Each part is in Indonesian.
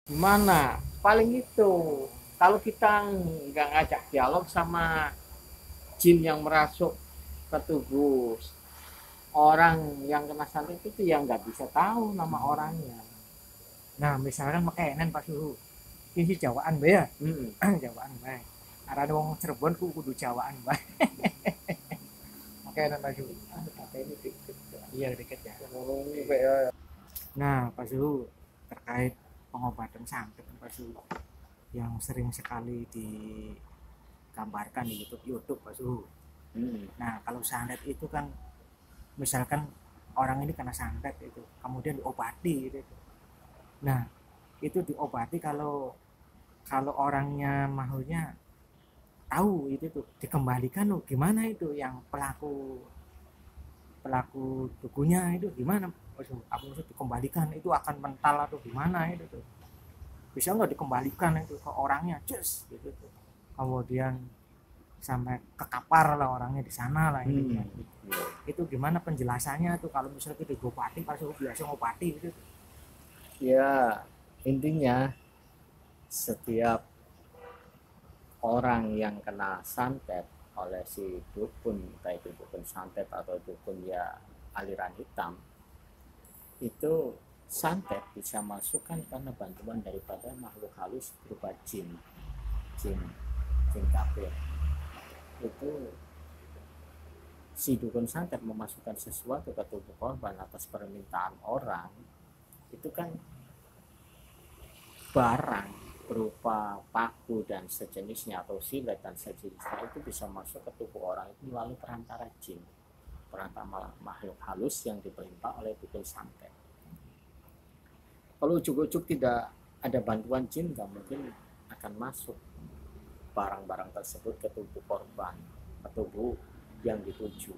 Gimana? Paling itu, kalau kita nggak ngajak dialog sama jin yang merasuk ke tubuh orang yang kena santet itu yang nggak bisa tahu nama orangnya. Nah misalkan makanan Pak Suhu ini Jawaan bae ya. Hmm. Jawaan bae arane wong Cirebon ku kudu Jawaan bae. Makanan Pak Suhu. Kata ini dikit. Iya deket ya. Oh, ya. Nah Pak Suhu terkait pengobatan santet Pak Suhu yang sering sekali digambarkan di YouTube Pak Suhu. Nah kalau santet itu kan misalkan orang ini kena santet itu kemudian diobati gitu. Nah itu diobati kalau kalau orangnya maunya tahu itu tuh dikembalikan loh gimana itu yang pelaku pelaku dukunya itu gimana. Aku maksud dikembalikan itu akan mental atau gimana itu tuh bisa nggak dikembalikan itu ke orangnya just gitu tuh kemudian sampai kekapar lah orangnya di sana lah ini itu gimana penjelasannya tuh kalau misalnya kita gopati pas biasa ngopati gitu tuh. Ya, intinya setiap orang yang kena santet oleh si dukun, entah itu dukun santet atau dukun ya aliran hitam, itu santet bisa masukkan karena bantuan daripada makhluk halus berupa jin, jin, jin kafir. Itu si dukun santet memasukkan sesuatu ke tubuh korban atas permintaan orang, itu kan barang berupa paku dan sejenisnya atau silet dan sejenisnya itu bisa masuk ke tubuh orang itu melalui perantara jin, perantara makhluk halus yang diperintah oleh dukun santet. Kalau ujuk-ujuk tidak ada bantuan jin, nggak mungkin akan masuk barang-barang tersebut ke tubuh korban, ke tubuh yang dituju.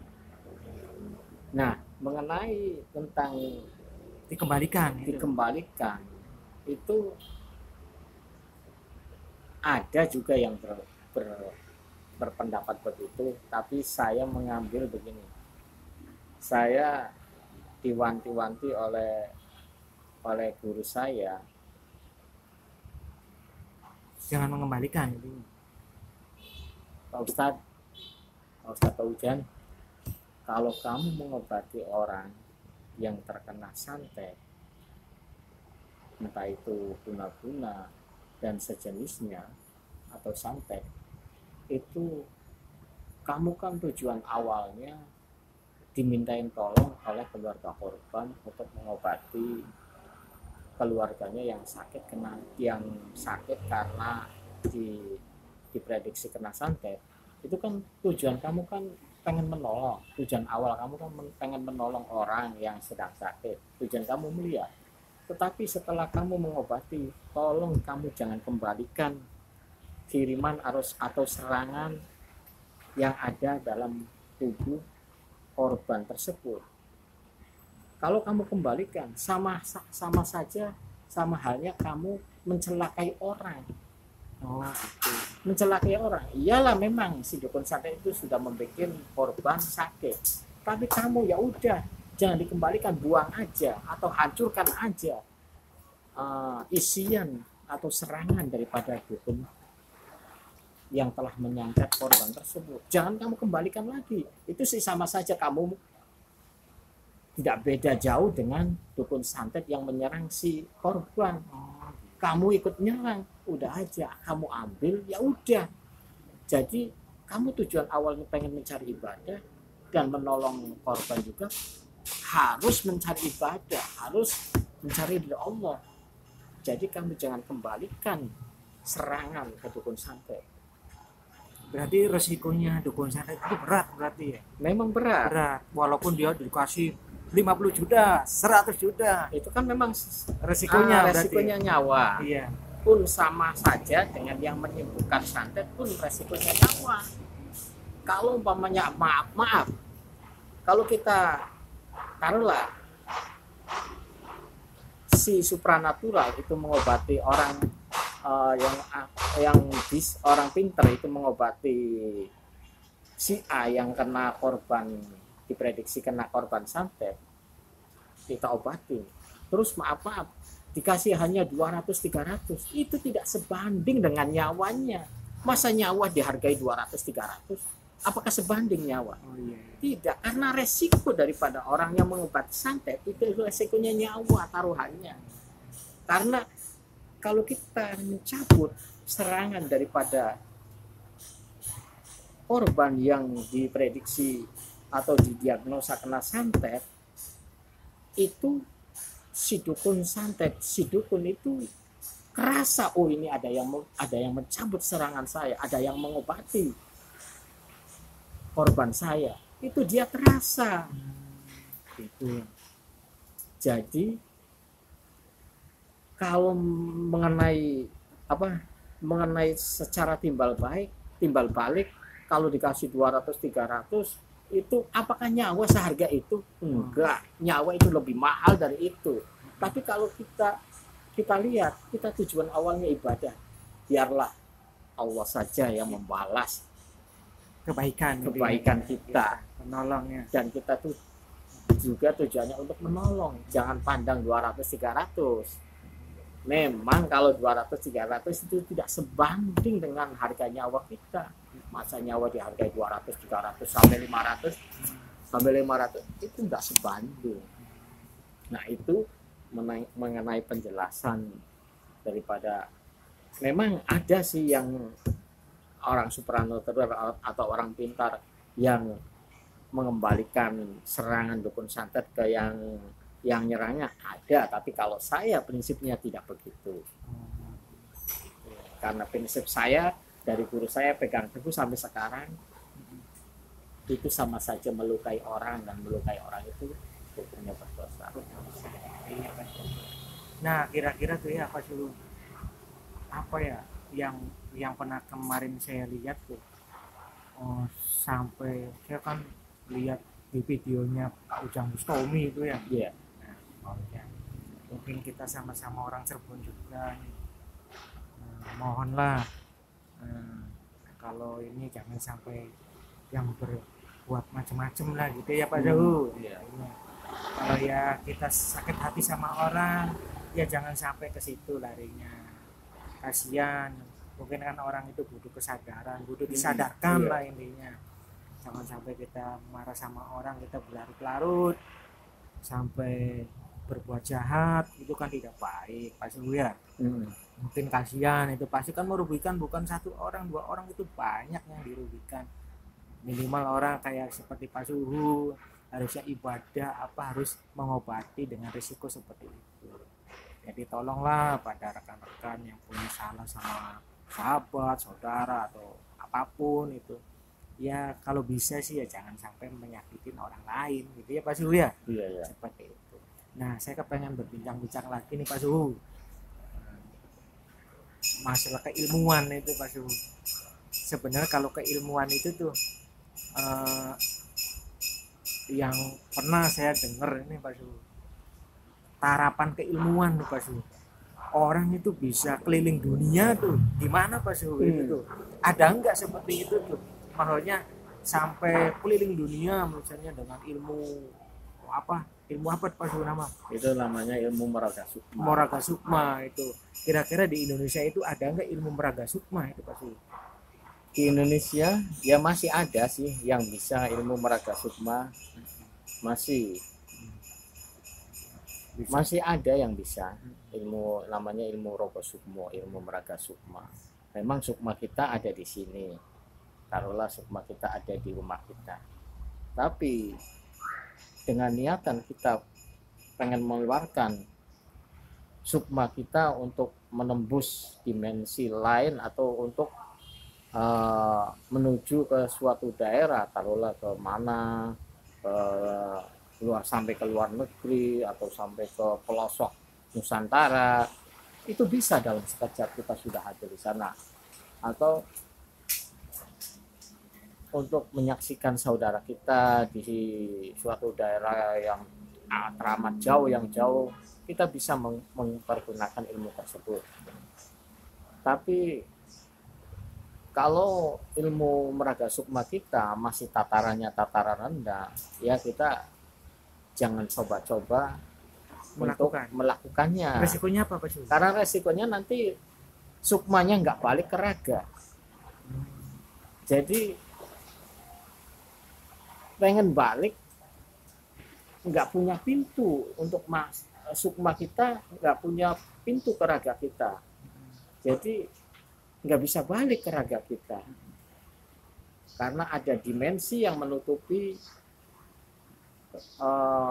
Nah, mengenai tentang dikembalikan itu ada juga yang berpendapat begitu, tapi saya mengambil begini. Saya diwanti-wanti oleh guru saya, Jangan mengembalikan itu. Pak Ustadz, Pak Ustadz Paujan, kalau kamu mengobati orang yang terkena santet, entah itu guna-guna dan sejenisnya atau santet, itu kamu kan tujuan awalnya dimintain tolong oleh keluarga korban untuk mengobati keluarganya yang sakit karena diprediksi kena santet. Itu kan tujuan kamu kan pengen menolong, tujuan awal kamu kan pengen menolong orang yang sedang sakit, tujuan kamu mulia. Tetapi setelah kamu mengobati, tolong kamu jangan kembalikan kiriman arus atau serangan yang ada dalam tubuh korban tersebut. Kalau kamu kembalikan, sama saja, sama halnya kamu mencelakai orang. Oh gitu. Mencelakai orang, iyalah memang si dukun santet itu sudah membuat korban sakit, tapi kamu ya udah jangan dikembalikan, buang aja atau hancurkan aja isian atau serangan daripada dukun yang telah menyantet korban tersebut. Jangan kamu kembalikan lagi. Itu sih sama saja kamu tidak beda jauh dengan dukun santet yang menyerang si korban. Kamu ikut nyerang, udah aja kamu ambil, ya udah. Jadi kamu tujuan awalnya pengen mencari ibadah dan menolong korban juga, harus mencari ibadah, harus mencari dari Allah. Jadi kamu jangan kembalikan serangan ke dukun santet. Berarti resikonya dukun santet itu berat berarti ya. Memang berat. Berat walaupun dia dikasih 50 juta, 100 juta. Itu kan memang Resikonya resikonya nyawa. Iya. Pun sama saja dengan yang menyembuhkan santet pun resikonya nyawa. Kalau umpamanya maaf, kalau kita taruhlah si supranatural itu mengobati orang orang pinter itu mengobati si A yang kena korban, diprediksi kena korban santet, kita obati. Terus maaf dikasih hanya 200-300, itu tidak sebanding dengan nyawanya. Masa nyawa dihargai 200-300? Apakah sebanding nyawa? Oh, iya. Tidak, karena resiko daripada orang yang mengobati santet itu resikonya nyawa taruhannya. Karena kalau kita mencabut serangan daripada korban yang diprediksi atau didiagnosa kena santet, itu si dukun santet, si dukun itu kerasa, oh ini ada yang mencabut serangan saya, ada yang mengobati korban saya, itu dia terasa. Itu. Jadi kalau mengenai secara timbal balik, kalau dikasih 200-300 itu apakah nyawa seharga itu? Enggak, nyawa itu lebih mahal dari itu. Tapi kalau kita lihat, kita tujuan awalnya ibadah, biarlah Allah saja yang membalas kebaikan kita, menolongnya, dan kita tuh juga tujuannya untuk menolong. Jangan pandang 200-300. Memang kalau 200-300 itu tidak sebanding dengan harga nyawa kita. Masa nyawa dihargai 200-300 sampai 500 itu tidak sebanding. Nah, itu mengenai penjelasan daripada, memang ada sih yang orang supranatural atau orang pintar yang mengembalikan serangan dukun santet ke yang nyerangnya, ada. Tapi kalau saya prinsipnya tidak begitu, karena prinsip saya dari guru saya pegang teguh sampai sekarang, itu sama saja melukai orang, dan melukai orang itu hukumnya berdosa. Nah, kira-kira tuh ya apa ya yang pernah kemarin saya lihat tuh, sampai saya kan lihat di videonya Ujang Bustami itu ya. Iya. Nah, mungkin kita sama-sama orang Cirebon juga nih. Mohonlah kalau ini jangan sampai yang berbuat macam-macam lah gitu ya Pak Zahu. Iya. Kalau ya kita sakit hati sama orang, ya jangan sampai ke situ larinya. Kasihan, mungkin kan orang itu butuh kesadaran, butuh disadarkan lah intinya. Jangan sampai kita marah sama orang, kita berlarut-larut sampai berbuat jahat, itu kan tidak baik Pak Zahu ya. Mungkin kasihan, itu pasti kan merugikan bukan satu orang, dua orang, itu banyak yang dirugikan. Minimal orang kayak seperti Pak Suhu harusnya ibadah harus mengobati dengan risiko seperti itu. Jadi tolonglah pada rekan-rekan yang punya salah sama sahabat, saudara atau apapun itu, ya kalau bisa sih ya jangan sampai menyakitin orang lain gitu ya Pak Suhu ya. Iya. Seperti itu. Nah, saya kepengen berbincang-bincang lagi nih Pak Suhu, masalah keilmuan itu Pak Suhu. Sebenarnya kalau keilmuan itu tuh yang pernah saya dengar ini Pak Suhu, tarapan keilmuan tuh Pak Suhu, orang itu bisa keliling dunia tuh gimana Pak Suhu? Itu tuh ada enggak seperti itu tuh, maksudnya sampai keliling dunia misalnya dengan ilmu apa Pak Suhu nama? Itu namanya ilmu meraga sukma. Meraga sukma itu. Kira-kira di Indonesia itu ada enggak ilmu meraga sukma itu Pak Suhu? Di Indonesia ya masih ada sih yang bisa ilmu meraga sukma, masih ada yang bisa ilmu, namanya ilmu rogo sukmo, ilmu meraga sukma. Memang sukma kita ada di sini, taruhlah sukma kita ada di rumah kita, tapi dengan niatan kita pengen mengeluarkan sukma kita untuk menembus dimensi lain atau untuk menuju ke suatu daerah, taruhlah ke mana, sampai ke luar negeri atau sampai ke pelosok Nusantara, itu bisa dalam sekejap kita sudah hadir di sana. Atau untuk menyaksikan saudara kita di suatu daerah yang teramat jauh, kita bisa mempergunakan ilmu tersebut. Tapi kalau ilmu meraga sukma kita masih tataran rendah, ya kita jangan coba-coba melakukannya. Resikonya apa Pak Su? Karena resikonya nanti sukmanya nggak balik ke raga. Jadi pengen balik nggak punya pintu untuk sukma kita, nggak punya pintu ke raga kita. Jadi nggak bisa balik ke raga kita. Karena ada dimensi yang menutupi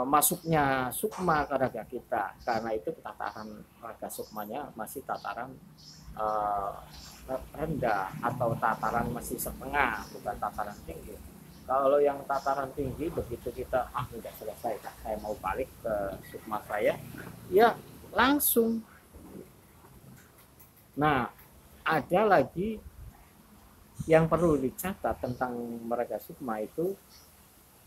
masuknya sukma ke raga kita. Karena itu tataran raga sukmanya masih tataran rendah atau tataran masih setengah, bukan tataran tinggi. Kalau yang tataran tinggi, begitu kita udah selesai, saya mau balik ke sukma saya, ya langsung. Nah, ada lagi yang perlu dicatat tentang meraga sukma itu,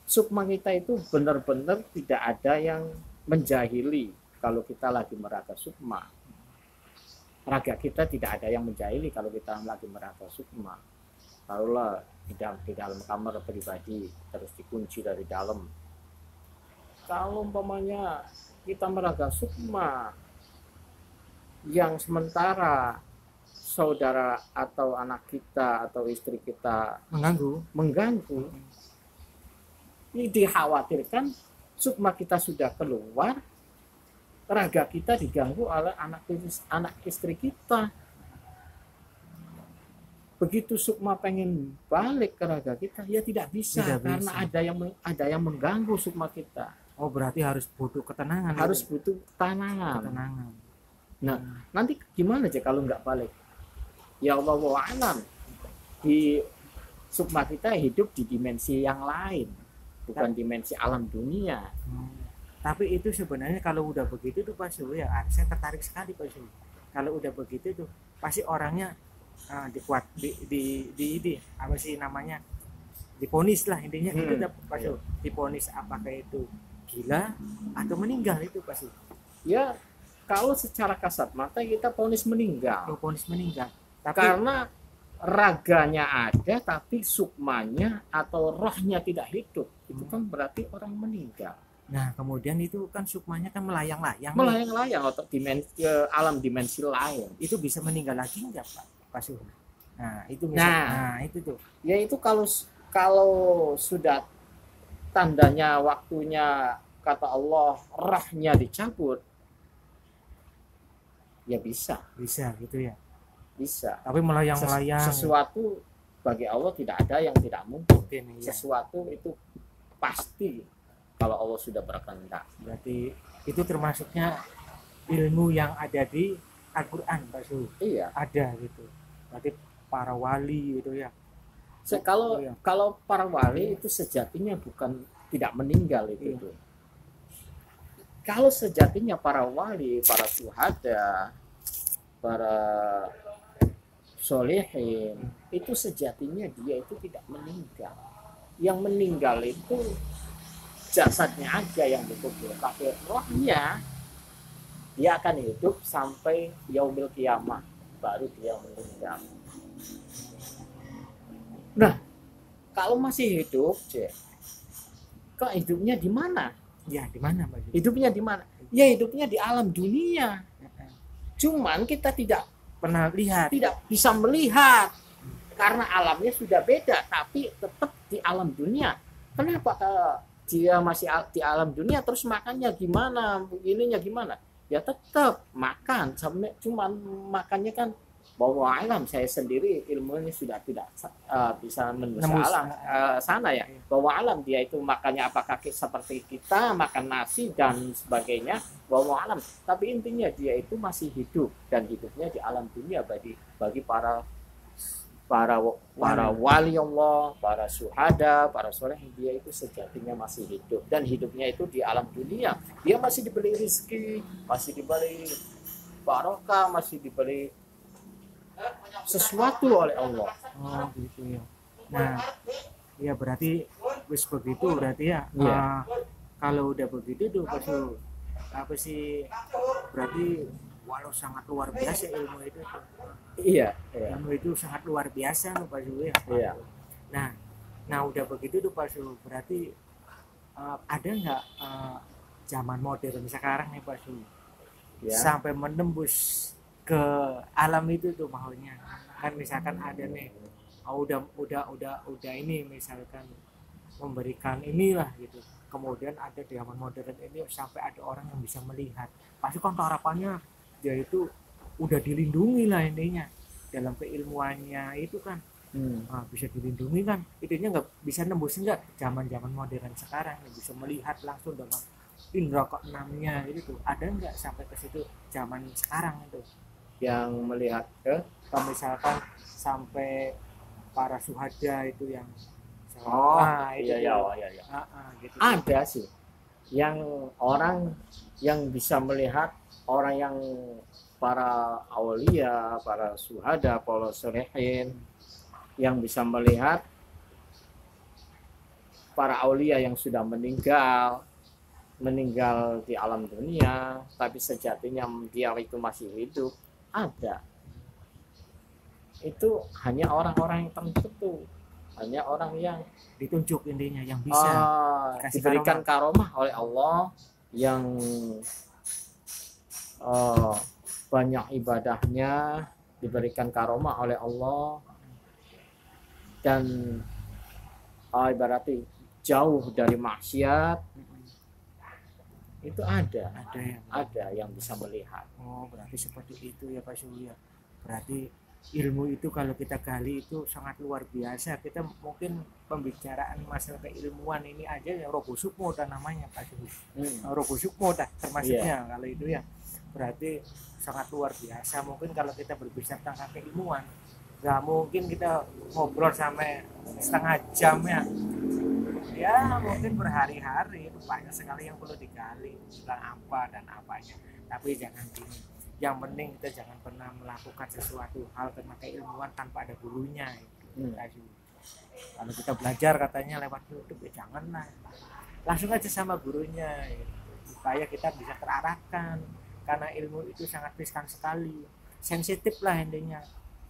sukma kita itu benar-benar tidak ada yang menjahili kalau kita lagi meraga sukma. Raga kita tidak ada yang menjahili kalau kita lagi meraga sukma. Taruhlah di dalam kamar pribadi terus dikunci dari dalam. Kalau umpamanya kita meraga sukma yang sementara saudara atau anak kita atau istri kita mengganggu, ini dikhawatirkan sukma kita sudah keluar, raga kita diganggu oleh anak istri kita. Begitu sukma pengen balik ke raga kita, ya tidak bisa karena ada yang mengganggu sukma kita. Oh, berarti harus butuh ketenangan. Harus butuh ketenangan. Nah, nanti gimana aja kalau nggak balik? Ya Allah wa'alam, di sukma kita hidup di dimensi yang lain, bukan dimensi alam dunia. Tapi itu sebenarnya kalau udah begitu tuh Pak Su, ya saya tertarik sekali Pak Su. Kalau udah begitu tuh pasti orangnya dikuat di apa sih namanya, diponis lah intinya itu Pak Su. Diponis apakah itu gila atau meninggal itu Pak Su? Ya kalau secara kasat mata kita ponis meninggal. Ponis meninggal. Tapi, karena raganya ada tapi sukmanya atau rohnya tidak hidup, itu kan berarti orang meninggal. Nah kemudian itu kan sukmanya kan melayang-layang atau alam dimensi lain. Itu bisa meninggal lagi nggak Pak Su? Nah itu itu tuh. Ya itu kalau sudah tandanya waktunya kata Allah rohnya dicabut, ya bisa gitu ya. Bisa. Tapi melayang-layang. Sesuatu bagi Allah tidak ada yang tidak mungkin. Ya. Sesuatu itu pasti kalau Allah sudah berkehendak. Berarti itu termasuknya ilmu yang ada di Al-Quran Pak Su. Iya. Ada gitu. Berarti para wali gitu ya. Kalau para wali itu sejatinya bukan tidak meninggal itu. Iya. Kalau sejatinya para wali, para syuhada, para solehin, itu sejatinya dia itu tidak meninggal. Yang meninggal itu jasadnya aja yang dikubur, tapi rohnya dia akan hidup sampai yaumil kiamah, baru dia meninggal. Nah, kalau masih hidup, kok hidupnya di mana? Ya, di mana Pak? Hidupnya di mana? Ya hidupnya di alam dunia. Cuman kita tidak pernah lihat, tidak bisa melihat karena alamnya sudah beda, tapi tetap di alam dunia. Kenapa dia masih di alam dunia terus makannya gimana, ininya gimana? Ya tetap makan, cuman makannya kan bahwa alam. Saya sendiri ilmunya sudah tidak bisa menembus alam sana ya, bahwa alam dia itu makannya apakah seperti kita makan nasi dan sebagainya, bahwa alam. Tapi intinya dia itu masih hidup dan hidupnya di alam dunia bagi para wali Allah, para syuhada, para soleh, dia itu sejatinya masih hidup dan hidupnya itu di alam dunia. Dia masih diberi rezeki, masih diberi barokah, masih diberi sesuatu oleh Allah. Oh gitu ya. Nah, ya berarti wis begitu berarti ya. Kalau udah begitu tuh pas apa sih, berarti walau sangat luar biasa ilmu itu tuh. Iya. Ilmu itu sangat luar biasa loh Pak Su ya. Iya. Nah udah begitu tuh Pak Su, berarti ada nggak zaman modern sekarang nih Pak Su, Ya. sampai menembus ke alam itu tuh maunya. Kan misalkan ada nih, udah ini misalkan memberikan inilah gitu. Kemudian ada di zaman modern ini sampai ada orang yang bisa melihat. Pasti kan harapannya dia itu udah dilindungi lah intinya dalam keilmuannya itu kan. Nah, bisa dilindungi kan, intinya nggak bisa nembus nggak zaman modern sekarang yang bisa melihat langsung dengan indra keenamnya gitu. Ada nggak sampai ke situ zaman sekarang itu Yang melihat ke kalau misalkan sampai para syuhada itu yang iya itu iya. gitu. Ada sih yang orang yang bisa melihat orang yang para aulia, para syuhada, para solehin yang bisa melihat para aulia yang sudah meninggal di alam dunia, tapi sejatinya dia itu masih hidup. Ada. Itu hanya orang-orang yang tertentu, hanya orang yang ditunjuk intinya yang bisa diberikan karomah oleh Allah, yang banyak ibadahnya diberikan karomah oleh Allah, dan ibaratnya jauh dari maksiat. Itu ada yang bisa melihat. Oh, berarti seperti itu ya Pak Surya. Berarti ilmu itu kalau kita gali itu sangat luar biasa. Kita mungkin pembicaraan masalah keilmuan ini aja ya Robo Sukmo namanya Pak Surya. Robo Sukmo termasuknya kalau itu ya. Berarti sangat luar biasa. Mungkin kalau kita berbicara tentang keilmuan, nggak mungkin kita ngobrol sampai setengah jam ya mungkin berhari-hari. Itu banyak sekali yang perlu digali tentang apa dan apanya. Tapi jangan gini, yang penting kita jangan pernah melakukan sesuatu hal tentang keilmuan tanpa ada gurunya Kalau kita belajar katanya lewat YouTube ya janganlah, langsung aja sama gurunya supaya kita bisa terarahkan, karena ilmu itu sangat riskan sekali, sensitif lah intinya.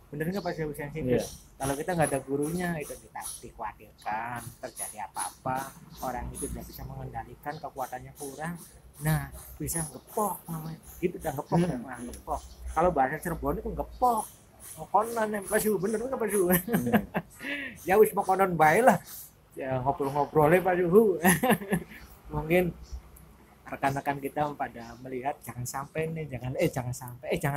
Bener nggak Pak Syahus sensitif? Kalau kita nggak ada gurunya itu kita dikhawatirkan terjadi apa-apa, orang itu tidak bisa mengendalikan, kekuatannya kurang, nah bisa ngepok namanya gitu, udah ngepok ngepok. Kalau bahasa Cirebon itu ngepok mokonan Pak Syahus, bener nggak Pak Syahus? Ya wis mokonan bae lah ya, ngobrol-ngobrolnya Pak Syahus. Mungkin rekan-rekan kita pada melihat jangan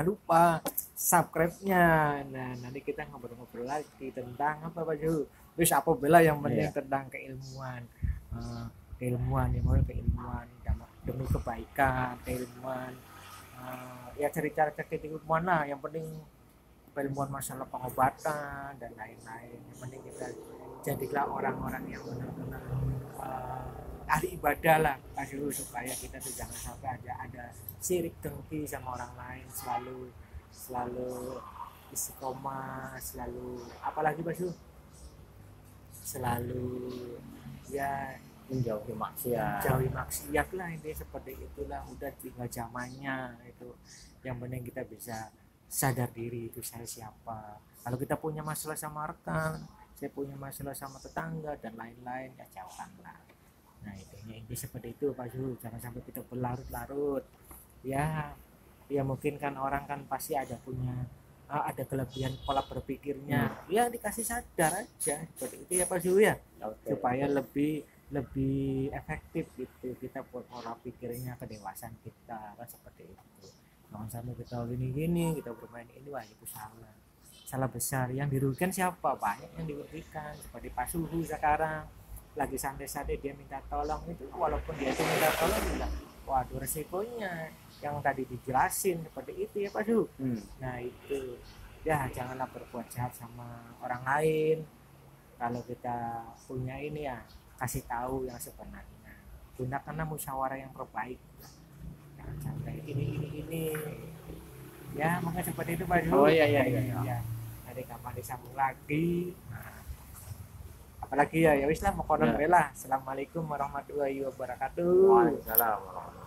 lupa subscribe-nya. Nah nanti kita ngobrol-ngobrol lagi tentang apa Pak Ju, terus apa bela yang penting tentang keilmuan demi kebaikan, keilmuan ya cerita-cerita keilmuan lah, yang penting keilmuan masalah pengobatan dan lain-lain. Yang penting kita jadilah orang-orang yang benar-benar ahli ibadah lah Pak Syuh, supaya kita tuh jangan sampai ada sirik dengki sama orang lain, selalu istiqomah, selalu apalagi Pak Syuh, selalu ya menjauhi maksiat lah, intinya seperti itulah. Udah tinggal zamannya itu, yang penting kita bisa sadar diri itu saya siapa. Kalau kita punya masalah sama rekan, saya punya masalah sama tetangga dan lain-lain, ya jauhkanlah. Nah intinya seperti itu Pak Syuh, jangan sampai kita berlarut-larut ya mungkin kan orang kan pasti ada kelebihan pola berpikirnya, ya dikasih sadar aja seperti itu ya Pak Syuh ya. Supaya lebih efektif gitu kita pola pikirnya, kedewasaan kita kan seperti itu. Jangan sampai kita gini kita bermain ini, wah itu salah besar. Yang dirugikan siapa? Banyak yang dirugikan, seperti Pak Syuh sekarang lagi santai-santai dia minta tolong, itu walaupun dia itu minta tolong juga waduh resikonya yang tadi dijelasin seperti itu ya Pak Syuh. Nah itu ya janganlah berbuat jahat sama orang lain. Kalau kita punya ini ya kasih tahu yang sebenarnya, gunakanlah musyawarah yang terbaik, jangan sampai ini ya. Mungkin seperti itu Pak Syuh. Ya nanti kapan disambung lagi. Apalagi ya wis lah mokonon bela. Assalamualaikum warahmatullahi wabarakatuh. Waalaikumsalam warahmatullahi wabarakatuh.